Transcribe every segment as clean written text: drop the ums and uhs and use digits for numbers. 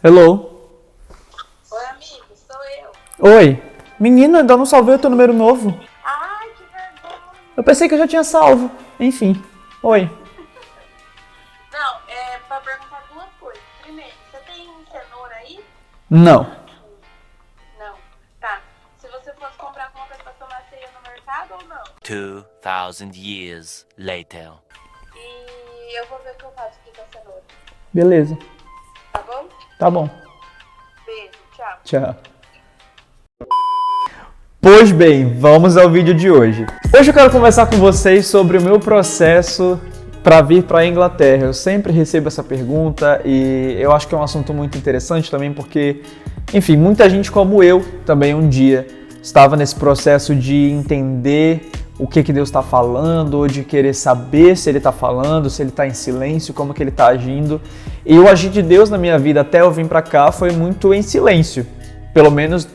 Hello. Oi, amigo, sou eu. Oi. Menina, ainda não salvei o teu número novo. Ai, que vergonha. Eu pensei que eu já tinha salvo. Enfim. Oi. Não, é pra perguntar duas coisas. Primeiro, você tem cenoura aí? Não. Não. Tá. Se você fosse comprar alguma coisa pra tomar ceia no mercado ou não? 2,000 years later. E eu vou ver o que eu faço aqui com a cenoura. Beleza. Tá bom? Tá bom. Beijo, tchau. Tchau. Pois bem, vamos ao vídeo de hoje. Hoje eu quero conversar com vocês sobre o meu processo para vir para a Inglaterra. Eu sempre recebo essa pergunta e eu acho que é um assunto muito interessante também porque, enfim, muita gente como eu também um dia estava nesse processo de entender o que Deus está falando, ou de querer saber se Ele está falando, se Ele está em silêncio, como que Ele está agindo. E o agir de Deus na minha vida até eu vir para cá foi muito em silêncio, pelo menos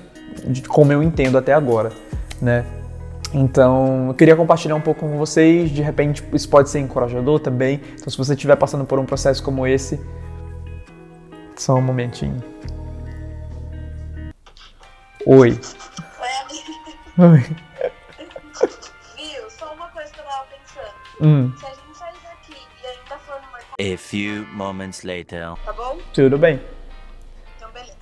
como eu entendo até agora, né? Então, eu queria compartilhar um pouco com vocês, de repente isso pode ser encorajador também. Então, se você estiver passando por um processo como esse, só um momentinho. Oi. Oi, amigo. Oi. Viu? Só uma coisa que eu tava pensando. Se a gente sair daqui e ainda for no mercado, A few moments later. tá bom? Tudo bem. Então, beleza.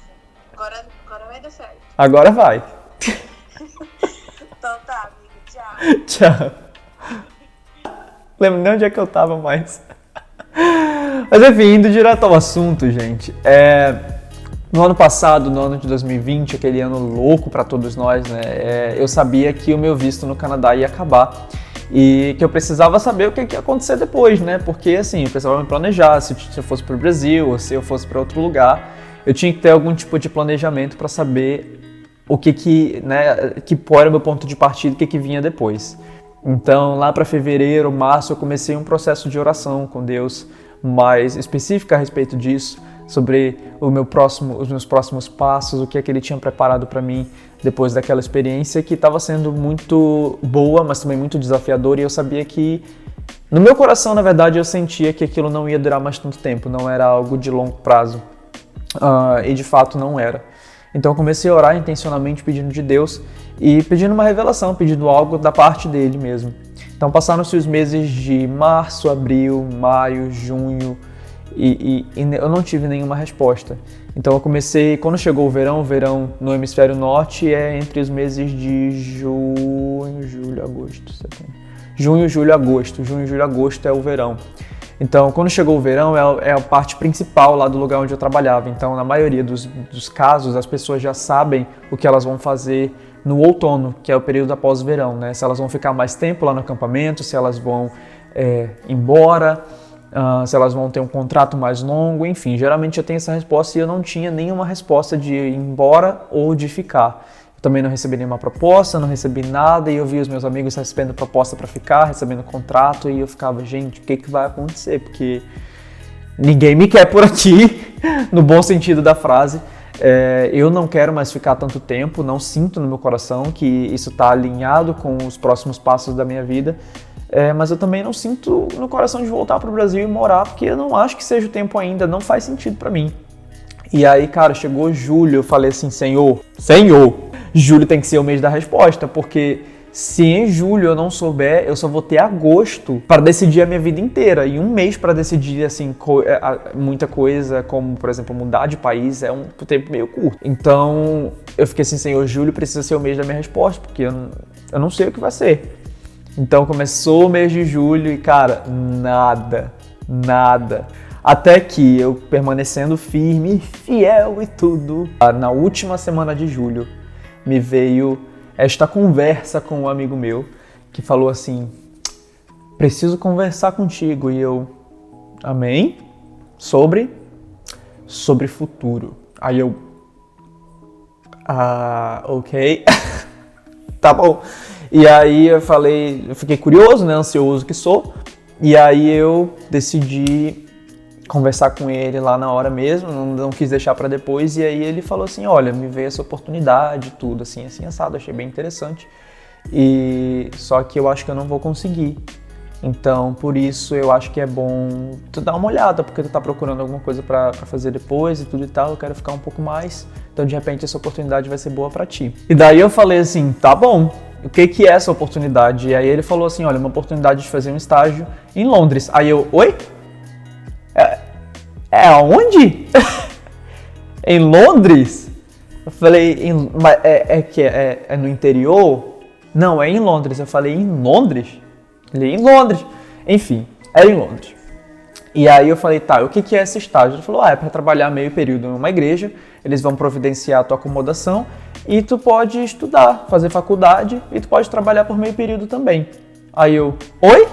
Agora vai dar certo. Agora vai. Então tá, amigo. Tchau. Tchau. Lembro nem onde é que eu tava mais. Mas enfim, indo direto ao assunto, gente. No ano passado, no ano de 2020, aquele ano louco para todos nós, né? Eu sabia que o meu visto no Canadá ia acabar e que eu precisava saber o que ia acontecer depois, né? Porque assim, eu precisava me planejar, se eu fosse para o Brasil ou se eu fosse para outro lugar, eu tinha que ter algum tipo de planejamento para saber o que era o meu ponto de partida e o que vinha depois. Então, lá para fevereiro, março, eu comecei um processo de oração com Deus mais específico a respeito disso, sobre os meus próximos passos, o que é que Ele tinha preparado para mim depois daquela experiência que estava sendo muito boa, mas também muito desafiadora, e eu sabia que, no meu coração, na verdade, eu sentia que aquilo não ia durar mais tanto tempo, não era algo de longo prazo, e de fato não era. Então eu comecei a orar intencionalmente pedindo de Deus e pedindo uma revelação, pedindo algo da parte dele mesmo. Então passaram-se os meses de março, abril, maio, junho e eu não tive nenhuma resposta. Então eu comecei, quando chegou o verão no hemisfério norte é entre os meses de junho, julho, agosto, setembro. Junho, julho, agosto é o verão. Então, quando chegou o verão, é a parte principal lá do lugar onde eu trabalhava. Então, na maioria dos casos, as pessoas já sabem o que elas vão fazer no outono, que é o período após o verão, né? Se elas vão ficar mais tempo lá no acampamento, se elas vão embora, se elas vão ter um contrato mais longo, enfim. Geralmente eu tenho essa resposta e eu não tinha nenhuma resposta de ir embora ou de ficar. Também não recebi nenhuma proposta, não recebi nada, e eu vi os meus amigos recebendo proposta para ficar, recebendo contrato, e eu ficava, gente, o que vai acontecer? Porque ninguém me quer por aqui, no bom sentido da frase. Eu não quero mais ficar tanto tempo, não sinto no meu coração que isso está alinhado com os próximos passos da minha vida, mas eu também não sinto no coração de voltar para o Brasil e morar, porque eu não acho que seja o tempo ainda, não faz sentido para mim. E aí, cara, chegou julho, eu falei assim, Senhor, julho tem que ser o mês da resposta, porque se em julho eu não souber, eu só vou ter agosto para decidir a minha vida inteira. E um mês para decidir, assim, muita coisa, como, por exemplo, mudar de país, é um tempo meio curto. Então, eu fiquei assim, Senhor, julho precisa ser o mês da minha resposta, porque eu não sei o que vai ser. Então, começou o mês de julho e, cara, nada. Até que eu, permanecendo firme, fiel e tudo, na última semana de julho, me veio esta conversa com um amigo meu, que falou assim, preciso conversar contigo, e eu, amém? Sobre futuro. Aí eu, ok, tá bom. E aí eu fiquei curioso, né, ansioso que sou, e aí eu decidi conversar com ele lá na hora mesmo, não quis deixar para depois, e aí ele falou assim, olha, me veio essa oportunidade, tudo assim assado, achei bem interessante, e só que eu acho que eu não vou conseguir Então, por isso, eu acho que é bom tu dar uma olhada, porque tu tá procurando alguma coisa pra fazer depois e tudo e tal, eu quero ficar um pouco mais, então de repente essa oportunidade vai ser boa pra ti. E daí eu falei assim, tá bom, o que é essa oportunidade? E aí ele falou assim, olha, uma oportunidade de fazer um estágio em Londres. Aí eu, oi? Aonde? Em Londres? Eu falei, é no interior? Não, é em Londres. Eu falei, em Londres? Ele, em Londres. Enfim, era em Londres. E aí eu falei, tá, o que é esse estágio? Ele falou, é para trabalhar meio período numa igreja, eles vão providenciar a tua acomodação e tu pode estudar, fazer faculdade e tu pode trabalhar por meio período também. Aí eu, oi?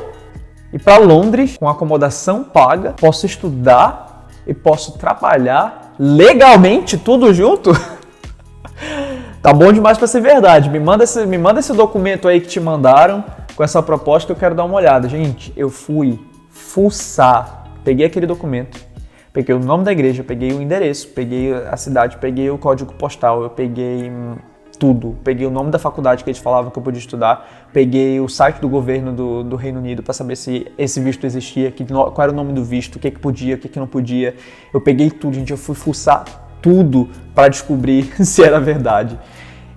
E para Londres, com acomodação paga, posso estudar e posso trabalhar legalmente, tudo junto? Tá bom demais para ser verdade. Me manda esse documento aí que te mandaram com essa proposta que eu quero dar uma olhada. Gente, eu fui fuçar, peguei aquele documento, peguei o nome da igreja, peguei o endereço, peguei a cidade, peguei o código postal, eu peguei tudo. Peguei o nome da faculdade que eles falavam que eu podia estudar, peguei o site do governo do Reino Unido para saber se esse visto existia, qual era o nome do visto, o que podia, o que não podia. Eu peguei tudo, gente, eu fui fuçar tudo para descobrir se era verdade.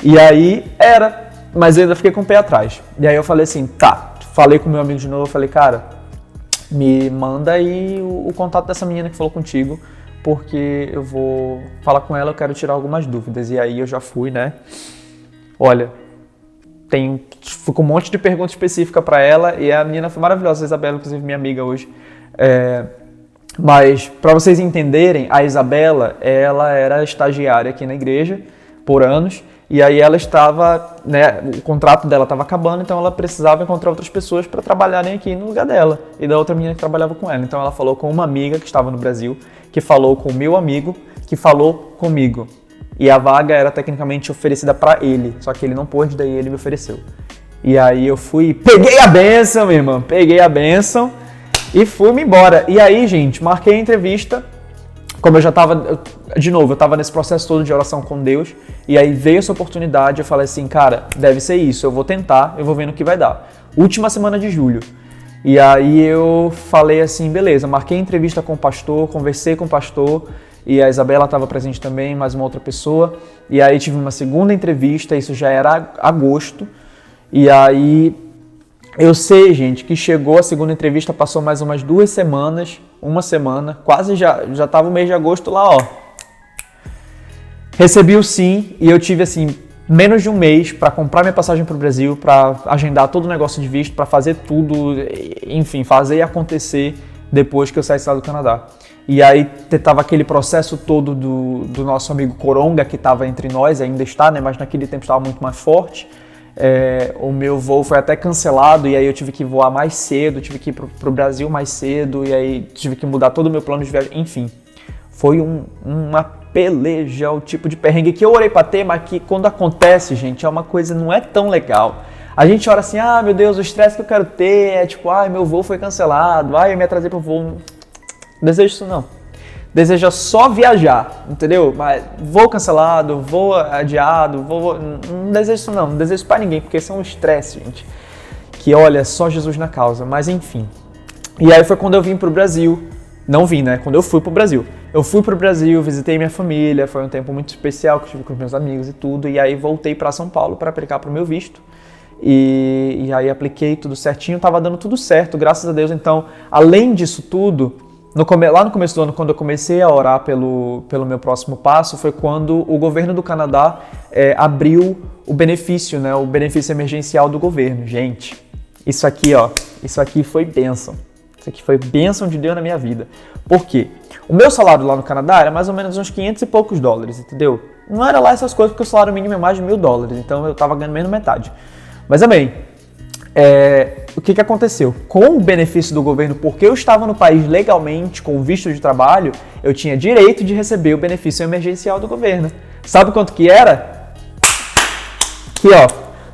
E aí era, mas eu ainda fiquei com o pé atrás. E aí eu falei assim, tá, falei com meu amigo de novo, eu falei, cara, me manda aí o contato dessa menina que falou contigo, porque eu vou falar com ela, eu quero tirar algumas dúvidas. E aí eu já fui, né? Olha, fui com um monte de pergunta específica para ela e a menina foi maravilhosa, a Isabela, inclusive minha amiga hoje. Mas para vocês entenderem, a Isabela, ela era estagiária aqui na igreja por anos. E aí ela estava, né, o contrato dela estava acabando, então ela precisava encontrar outras pessoas para trabalharem aqui no lugar dela e da outra menina que trabalhava com ela. Então ela falou com uma amiga que estava no Brasil, que falou com o meu amigo, que falou comigo. E a vaga era tecnicamente oferecida para ele, só que ele não pôde, daí ele me ofereceu. E aí eu fui, peguei a bênção, minha irmã, peguei a bênção e fui-me embora. E aí, gente, marquei a entrevista. Como eu já estava, de novo, eu estava nesse processo todo de oração com Deus, e aí veio essa oportunidade, eu falei assim, cara, deve ser isso, eu vou tentar, eu vou vendo o que vai dar. Última semana de julho. E aí eu falei assim, beleza, marquei entrevista com o pastor, conversei com o pastor, e a Isabela estava presente também, mais uma outra pessoa, e aí tive uma segunda entrevista, isso já era agosto, e aí eu sei, gente, que chegou a segunda entrevista, passou mais umas 2 semanas, uma semana, quase já tava o mês de agosto lá, ó. Recebi o sim e eu tive, assim, menos de um mês para comprar minha passagem para o Brasil, para agendar todo o negócio de visto, para fazer tudo, enfim, fazer acontecer depois que eu saísse lá do Canadá. E aí tava aquele processo todo do nosso amigo Coronga, que estava entre nós, ainda está, né, mas naquele tempo estava muito mais forte. O meu voo foi até cancelado e aí eu tive que voar mais cedo, tive que ir pro Brasil mais cedo e aí tive que mudar todo o meu plano de viagem, enfim. Foi uma peleja, o tipo de perrengue que eu orei pra ter, mas que quando acontece, gente, é uma coisa, não é tão legal. A gente ora assim, meu Deus, o estresse que eu quero ter é tipo, meu voo foi cancelado, eu me atrasei pro voo. Não desejo isso não. Deseja só viajar, entendeu? Mas voo cancelado, voo adiado, não desejo isso não desejo isso pra ninguém, porque isso é um estresse, gente. Que olha, só Jesus na causa, mas enfim. E aí foi quando eu vim pro Brasil, não vim, né? Quando eu fui pro Brasil. Eu fui pro Brasil, visitei minha família, foi um tempo muito especial que eu tive com meus amigos e tudo, e aí voltei pra São Paulo para aplicar pro meu visto. E aí apliquei tudo certinho, tava dando tudo certo, graças a Deus. Então, além disso tudo, lá no começo do ano, quando eu comecei a orar pelo meu próximo passo, foi quando o governo do Canadá abriu o benefício, né, o benefício emergencial do governo. Gente, isso aqui foi bênção. Isso aqui foi bênção de Deus na minha vida. Por quê? O meu salário lá no Canadá era mais ou menos uns 500 e poucos dólares, entendeu? Não era lá essas coisas, porque o salário mínimo é mais de $1.000, então eu tava ganhando menos metade. Mas, amém. O que aconteceu? Com o benefício do governo, porque eu estava no país legalmente, com visto de trabalho, eu tinha direito de receber o benefício emergencial do governo. Sabe quanto que era? Aqui, ó,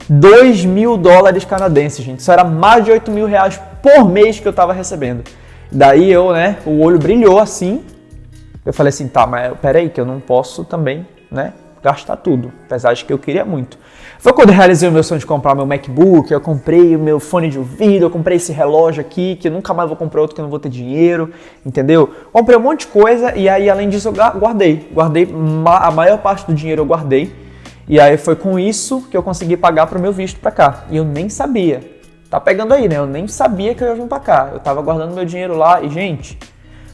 $2.000 canadenses, gente. Isso era mais de R$8.000 por mês que eu estava recebendo. Daí eu, né, o olho brilhou assim. Eu falei assim, tá, mas peraí, que eu não posso também, né, gastar tudo, apesar de que eu queria muito. Foi quando eu realizei o meu sonho de comprar meu MacBook, eu comprei o meu fone de ouvido, eu comprei esse relógio aqui, que eu nunca mais vou comprar outro que eu não vou ter dinheiro, entendeu? Comprei um monte de coisa e aí, além disso, eu guardei. A maior parte do dinheiro eu guardei. E aí foi com isso que eu consegui pagar pro meu visto pra cá. E eu nem sabia. Tá pegando aí, né? Eu nem sabia que eu ia vir pra cá. Eu tava guardando meu dinheiro lá e, gente,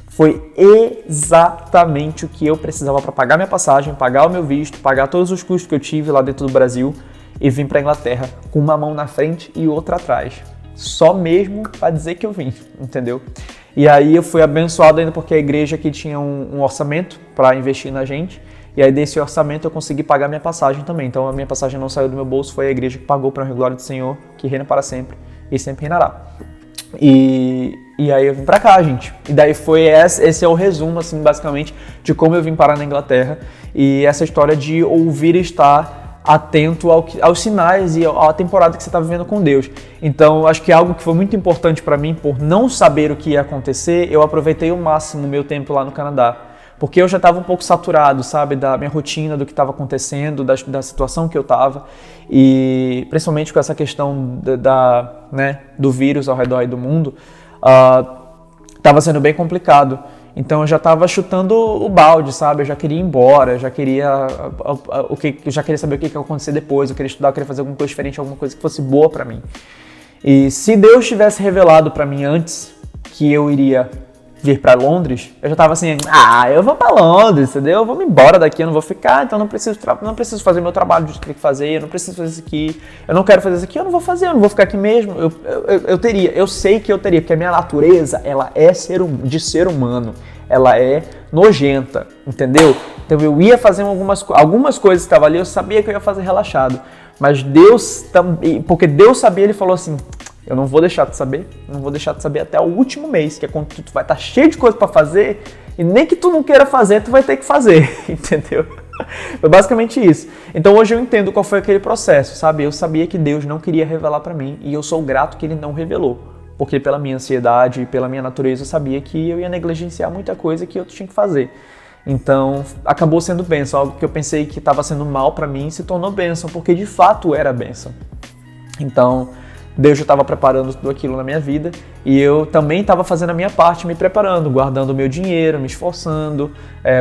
foi exatamente o que eu precisava para pagar minha passagem, pagar o meu visto, pagar todos os custos que eu tive lá dentro do Brasil e vim para a Inglaterra com uma mão na frente e outra atrás. Só mesmo para dizer que eu vim, entendeu? E aí eu fui abençoado ainda porque a igreja aqui tinha um orçamento para investir na gente. E aí desse orçamento eu consegui pagar minha passagem também. Então a minha passagem não saiu do meu bolso, foi a igreja que pagou para a glória do Senhor, que reina para sempre e sempre reinará. E aí eu vim pra cá, gente. E daí esse é o resumo, assim, basicamente, de como eu vim parar na Inglaterra. E essa história de ouvir e estar atento aos sinais e à temporada que você está vivendo com Deus. Então, acho que algo que foi muito importante para mim, por não saber o que ia acontecer, eu aproveitei ao máximo o meu tempo lá no Canadá. Porque eu já estava um pouco saturado, sabe, da minha rotina, do que estava acontecendo, da situação que eu estava. E principalmente com essa questão do vírus ao redor aí do mundo, estava sendo bem complicado. Então eu já estava chutando o balde, sabe? Eu já queria ir embora, eu já queria saber o que ia acontecer depois, eu queria estudar, eu queria fazer alguma coisa diferente, alguma coisa que fosse boa para mim. E se Deus tivesse revelado para mim antes que eu iria vir para Londres, eu já tava assim, eu vou para Londres, entendeu? Eu vou me embora daqui, eu não vou ficar, então não preciso fazer meu trabalho que eu tenho que fazer, eu não preciso fazer isso aqui, eu não quero fazer isso aqui, eu não vou fazer, eu não vou ficar aqui mesmo. Eu sei que eu teria, porque a minha natureza, ela é de ser humano, ela é nojenta, entendeu? Então eu ia fazer algumas coisas que estavam ali, eu sabia que eu ia fazer relaxado, mas Deus, porque Deus sabia, Ele falou assim, eu não vou deixar de saber, até o último mês, que é quando tu vai estar cheio de coisa para fazer e nem que tu não queira fazer, tu vai ter que fazer, entendeu? Foi basicamente isso. Então hoje eu entendo qual foi aquele processo, sabe? Eu sabia que Deus não queria revelar para mim e eu sou grato que Ele não revelou, porque pela minha ansiedade e pela minha natureza eu sabia que eu ia negligenciar muita coisa que eu tinha que fazer. Então acabou sendo bênção, algo que eu pensei que estava sendo mal para mim se tornou bênção, porque de fato era bênção. Então Deus já estava preparando tudo aquilo na minha vida e eu também estava fazendo a minha parte, me preparando, guardando o meu dinheiro, me esforçando,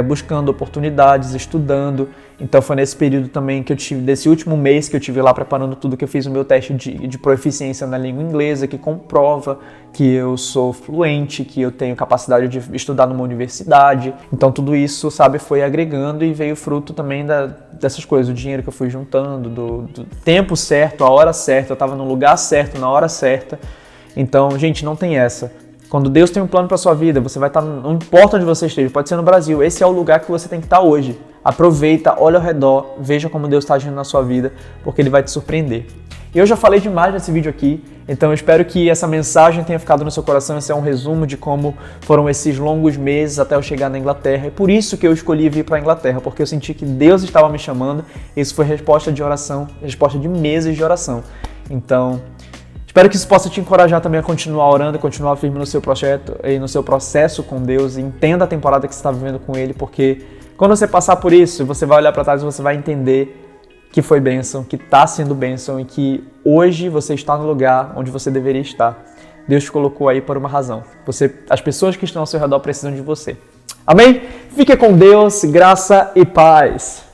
buscando oportunidades, estudando. Então foi nesse período também que eu tive, desse último mês que eu tive lá preparando tudo, que eu fiz o meu teste de proficiência na língua inglesa, que comprova que eu sou fluente, que eu tenho capacidade de estudar numa universidade. Então tudo isso, sabe, foi agregando e veio fruto também dessas coisas, do dinheiro que eu fui juntando, do tempo certo, a hora certa, eu estava no lugar certo, na hora certa. Então, gente, não tem essa. Quando Deus tem um plano para sua vida, você vai estar, não importa onde você esteja, pode ser no Brasil, esse é o lugar que você tem que estar hoje. Aproveita, olha ao redor, veja como Deus está agindo na sua vida, porque Ele vai te surpreender. E eu já falei demais nesse vídeo aqui, então eu espero que essa mensagem tenha ficado no seu coração. Esse é um resumo de como foram esses longos meses até eu chegar na Inglaterra. É por isso que eu escolhi vir para a Inglaterra, porque eu senti que Deus estava me chamando. Isso foi resposta de oração, resposta de meses de oração. Então, espero que isso possa te encorajar também a continuar orando, continuar firme no seu projeto e no seu processo com Deus. E entenda a temporada que você está vivendo com Ele, porque quando você passar por isso, você vai olhar para trás e você vai entender que foi bênção, que está sendo bênção e que hoje você está no lugar onde você deveria estar. Deus te colocou aí por uma razão. As pessoas que estão ao seu redor precisam de você. Amém? Fique com Deus, graça e paz.